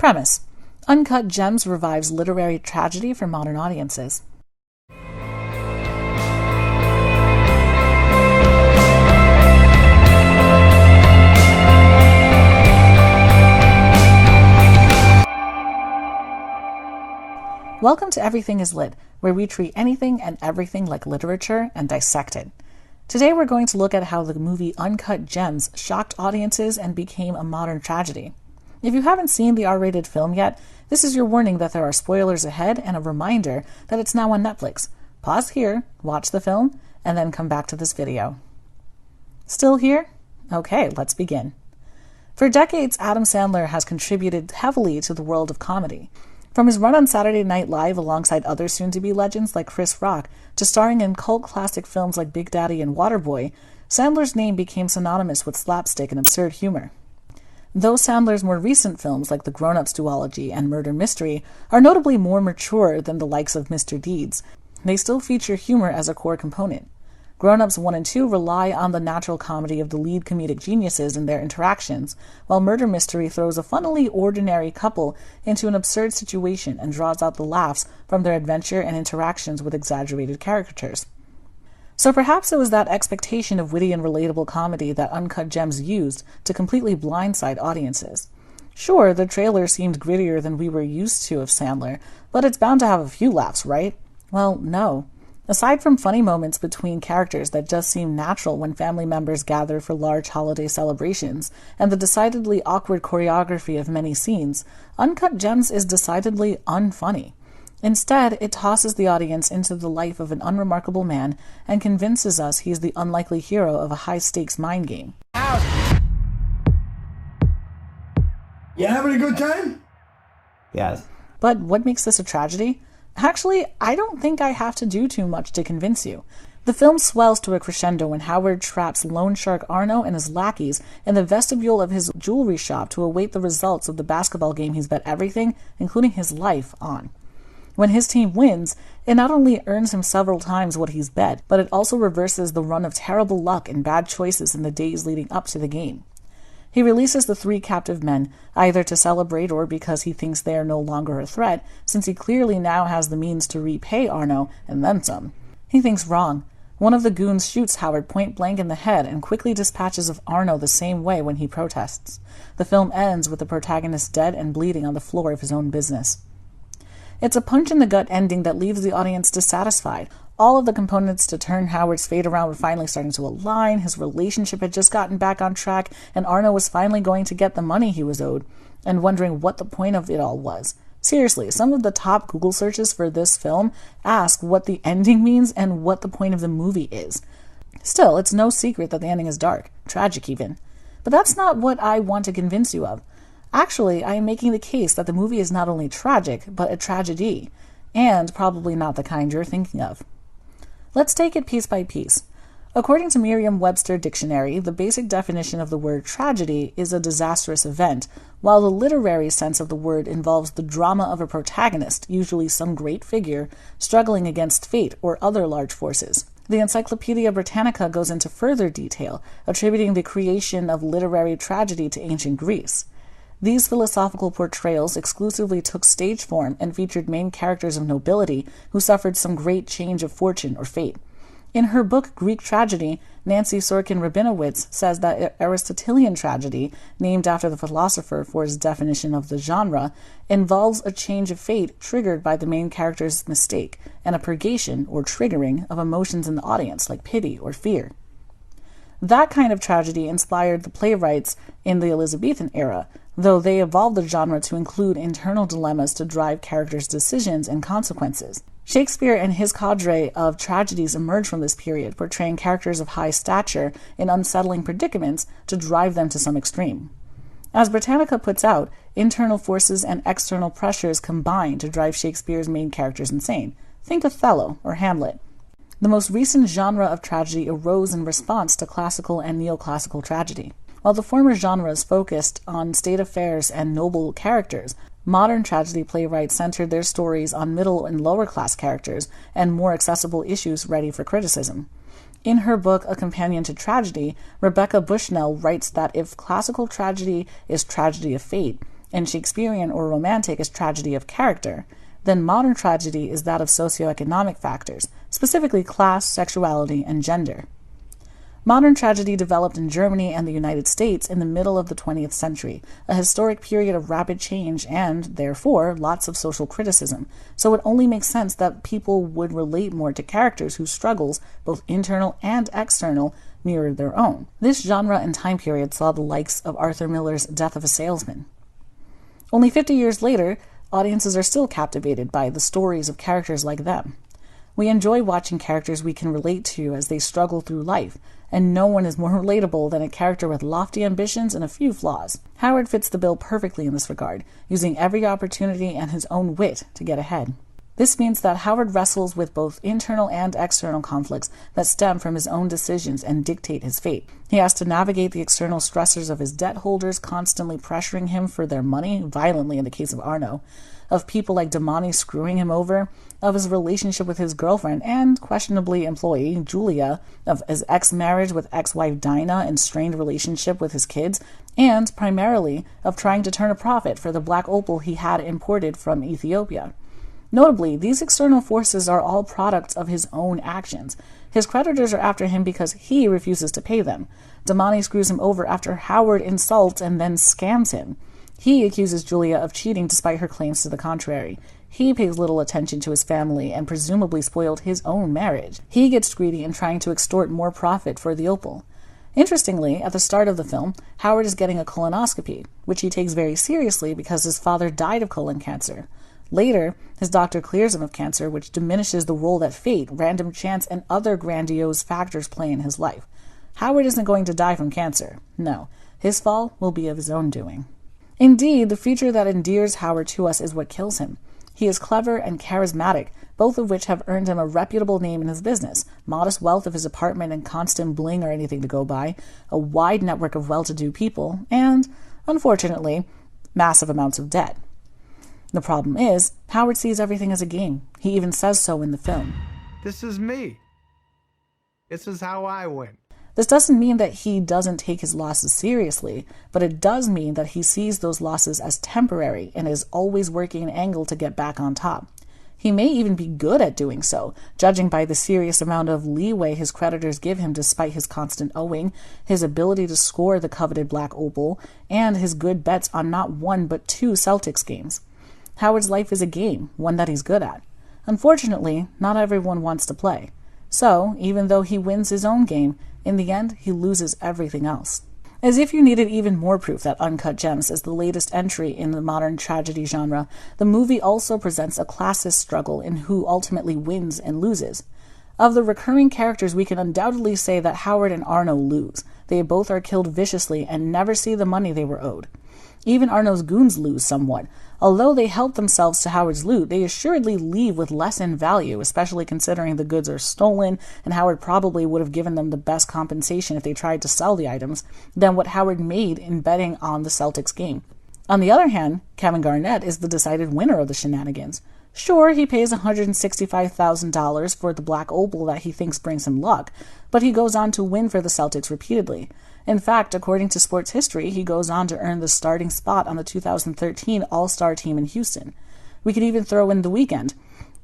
Premise: Uncut Gems revives literary tragedy for modern audiences. Welcome to Everything is Lit, where we treat anything and everything like literature and dissect it. Today we're going to look at how the movie Uncut Gems shocked audiences and became a modern tragedy. If you haven't seen the R-rated film yet, this is your warning that there are spoilers ahead and a reminder that it's now on Netflix. Pause here, watch the film, and then come back to this video. Still here? Okay, let's begin. For decades, Adam Sandler has contributed heavily to the world of comedy. From his run on Saturday Night Live alongside other soon-to-be legends like Chris Rock, to starring in cult classic films like Big Daddy and Waterboy, Sandler's name became synonymous with slapstick and absurd humor. Though Sandler's more recent films like The Grown-Ups Duology and Murder Mystery are notably more mature than the likes of Mr. Deeds, they still feature humor as a core component. Grown-Ups 1 and 2 rely on the natural comedy of the lead comedic geniuses and their interactions, while Murder Mystery throws a funnily ordinary couple into an absurd situation and draws out the laughs from their adventure and interactions with exaggerated caricatures. So perhaps it was that expectation of witty and relatable comedy that Uncut Gems used to completely blindside audiences. Sure, the trailer seemed grittier than we were used to of Sandler, but it's bound to have a few laughs, right? Well, no. Aside from funny moments between characters that just seem natural when family members gather for large holiday celebrations, and the decidedly awkward choreography of many scenes, Uncut Gems is decidedly unfunny. Instead, it tosses the audience into the life of an unremarkable man and convinces us he's the unlikely hero of a high-stakes mind game. You having a good time? Yes. But what makes this a tragedy? Actually, I don't think I have to do too much to convince you. The film swells to a crescendo when Howard traps loan shark Arno and his lackeys in the vestibule of his jewelry shop to await the results of the basketball game he's bet everything, including his life, on. When his team wins, it not only earns him several times what he's bet, but it also reverses the run of terrible luck and bad choices in the days leading up to the game. He releases the 3 captive men, either to celebrate or because he thinks they are no longer a threat, since he clearly now has the means to repay Arno and then some. He thinks wrong. One of the goons shoots Howard point blank in the head and quickly dispatches of Arno the same way when he protests. The film ends with the protagonist dead and bleeding on the floor of his own business. It's a punch-in-the-gut ending that leaves the audience dissatisfied. All of the components to turn Howard's fate around were finally starting to align, his relationship had just gotten back on track, and Arno was finally going to get the money he was owed, and wondering what the point of it all was. Seriously, some of the top Google searches for this film ask what the ending means and what the point of the movie is. Still, it's no secret that the ending is dark, tragic even. But that's not what I want to convince you of. Actually, I am making the case that the movie is not only tragic, but a tragedy, and probably not the kind you're thinking of. Let's take it piece by piece. According to Merriam-Webster Dictionary, the basic definition of the word tragedy is a disastrous event, while the literary sense of the word involves the drama of a protagonist, usually some great figure, struggling against fate or other large forces. The Encyclopedia Britannica goes into further detail, attributing the creation of literary tragedy to ancient Greece. These philosophical portrayals exclusively took stage form and featured main characters of nobility who suffered some great change of fortune or fate. In her book Greek Tragedy, Nancy Sorkin Rabinowitz says that Aristotelian tragedy, named after the philosopher for his definition of the genre, involves a change of fate triggered by the main character's mistake and a purgation or triggering of emotions in the audience like pity or fear. That kind of tragedy inspired the playwrights in the Elizabethan era, though they evolved the genre to include internal dilemmas to drive characters' decisions and consequences. Shakespeare and his cadre of tragedies emerged from this period, portraying characters of high stature in unsettling predicaments to drive them to some extreme. As Britannica puts out, internal forces and external pressures combine to drive Shakespeare's main characters insane. Think Othello or Hamlet. The most recent genre of tragedy arose in response to classical and neoclassical tragedy. While the former genres focused on state affairs and noble characters, modern tragedy playwrights centered their stories on middle and lower class characters and more accessible issues ready for criticism. In her book, A Companion to Tragedy, Rebecca Bushnell writes that if classical tragedy is tragedy of fate, and Shakespearean or Romantic is tragedy of character, then modern tragedy is that of socioeconomic factors, specifically class, sexuality, and gender. Modern tragedy developed in Germany and the United States in the middle of the 20th century, a historic period of rapid change and, therefore, lots of social criticism, so it only makes sense that people would relate more to characters whose struggles, both internal and external, mirrored their own. This genre and time period saw the likes of Arthur Miller's Death of a Salesman. Only 50 years later, audiences are still captivated by the stories of characters like them. We enjoy watching characters we can relate to as they struggle through life, and no one is more relatable than a character with lofty ambitions and a few flaws. Howard fits the bill perfectly in this regard, using every opportunity and his own wit to get ahead. This means that Howard wrestles with both internal and external conflicts that stem from his own decisions and dictate his fate. He has to navigate the external stressors of his debt holders constantly pressuring him for their money, violently in the case of Arno, of people like Damani screwing him over, of his relationship with his girlfriend and questionably employee Julia, of his ex-marriage with ex-wife Dinah and strained relationship with his kids, and, primarily, of trying to turn a profit for the black opal he had imported from Ethiopia. Notably, these external forces are all products of his own actions. His creditors are after him because he refuses to pay them. Damani screws him over after Howard insults and then scams him. He accuses Julia of cheating despite her claims to the contrary. He pays little attention to his family and presumably spoiled his own marriage. He gets greedy in trying to extort more profit for the opal. Interestingly, at the start of the film, Howard is getting a colonoscopy, which he takes very seriously because his father died of colon cancer. Later, his doctor clears him of cancer, which diminishes the role that fate, random chance, and other grandiose factors play in his life. Howard isn't going to die from cancer. No, his fall will be of his own doing. Indeed, the feature that endears Howard to us is what kills him. He is clever and charismatic, both of which have earned him a reputable name in his business, modest wealth of his apartment and constant bling or anything to go by, a wide network of well-to-do people, and, unfortunately, massive amounts of debt. The problem is, Howard sees everything as a game. He even says so in the film. This is me. This is how I win. This doesn't mean that he doesn't take his losses seriously, but it does mean that he sees those losses as temporary and is always working an angle to get back on top. He may even be good at doing so, judging by the serious amount of leeway his creditors give him despite his constant owing, his ability to score the coveted black opal, and his good bets on not one but two Celtics games. Howard's life is a game, one that he's good at. Unfortunately, not everyone wants to play. So, even though he wins his own game, in the end, he loses everything else. As if you needed even more proof that Uncut Gems is the latest entry in the modern tragedy genre, the movie also presents a classist struggle in who ultimately wins and loses. Of the recurring characters, we can undoubtedly say that Howard and Arno lose. They both are killed viciously and never see the money they were owed. Even Arno's goons lose somewhat. Although they help themselves to Howard's loot, they assuredly leave with less in value, especially considering the goods are stolen, and Howard probably would have given them the best compensation if they tried to sell the items, than what Howard made in betting on the Celtics game. On the other hand, Kevin Garnett is the decided winner of the shenanigans. Sure, he pays $165,000 for the black opal that he thinks brings him luck, but he goes on to win for the Celtics repeatedly. In fact, according to sports history, he goes on to earn the starting spot on the 2013 All-Star team in Houston. We could even throw in The Weeknd.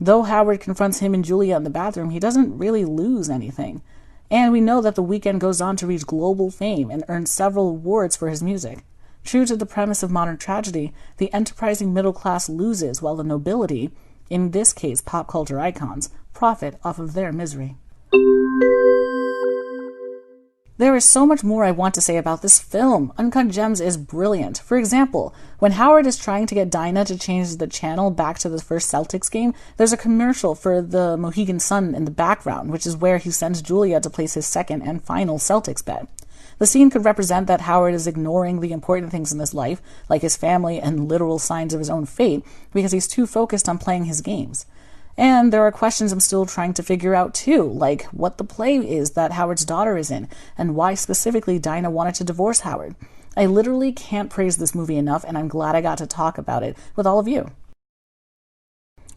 Though Howard confronts him and Julia in the bathroom, he doesn't really lose anything. And we know that The Weeknd goes on to reach global fame and earn several awards for his music. True to the premise of modern tragedy, the enterprising middle class loses while the nobility, in this case pop culture icons, profit off of their misery. There is so much more I want to say about this film. Uncut Gems is brilliant. For example, when Howard is trying to get Dinah to change the channel back to the first Celtics game, there's a commercial for the Mohegan Sun in the background, which is where he sends Julia to place his second and final Celtics bet. The scene could represent that Howard is ignoring the important things in his life, like his family and literal signs of his own fate, because he's too focused on playing his games. And there are questions I'm still trying to figure out too, like what the play is that Howard's daughter is in, and why specifically Dinah wanted to divorce Howard. I literally can't praise this movie enough, and I'm glad I got to talk about it with all of you.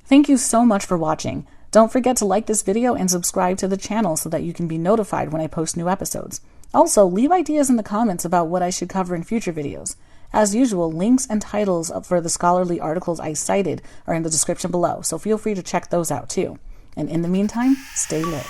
Thank you so much for watching. Don't forget to like this video and subscribe to the channel so that you can be notified when I post new episodes. Also, leave ideas in the comments about what I should cover in future videos. As usual, links and titles for the scholarly articles I cited are in the description below, so feel free to check those out too. And in the meantime, stay lit.